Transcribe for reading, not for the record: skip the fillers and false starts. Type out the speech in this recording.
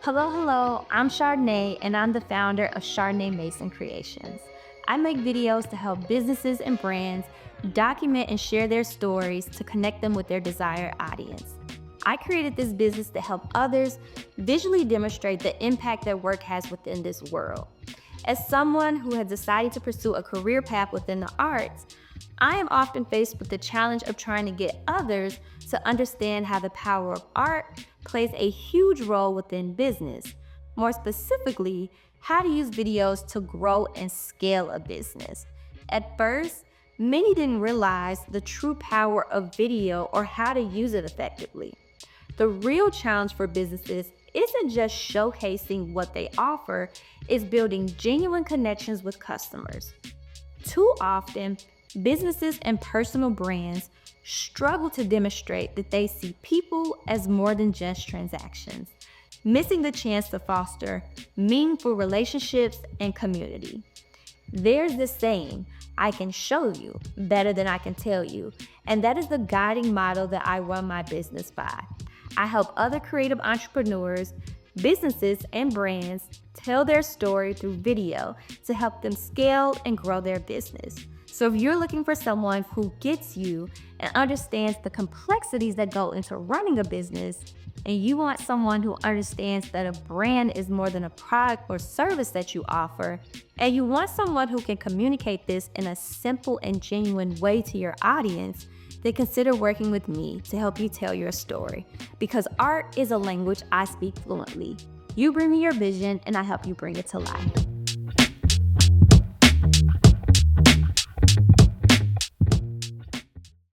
Hello, I'm Chardeney, and I'm the founder of Chardeney Mason Creations. I make videos to help businesses and brands document and share their stories to connect them with their desired audience. I created this business to help others visually demonstrate the impact their work has within this world. As someone who has decided to pursue a career path within the arts, I am often faced with the challenge of trying to get others to understand how the power of art plays a huge role within business. More specifically, how to use videos to grow and scale a business. At first, many didn't realize the true power of video or how to use it effectively. The real challenge for businesses isn't just showcasing what they offer, it's building genuine connections with customers. Too often, businesses and personal brands struggle to demonstrate that they see people as more than just transactions, missing the chance to foster meaningful relationships and community. There's this saying, I can show you better than I can tell you, and that is the guiding model that I run my business by. I help other creative entrepreneurs, businesses, and brands tell their story through video to help them scale and grow their business. So if you're looking for someone who gets you and understands the complexities that go into running a business, and you want someone who understands that a brand is more than a product or service that you offer, and you want someone who can communicate this in a simple and genuine way to your audience, then consider working with me to help you tell your story. Because art is a language I speak fluently. You bring me your vision and I help you bring it to life.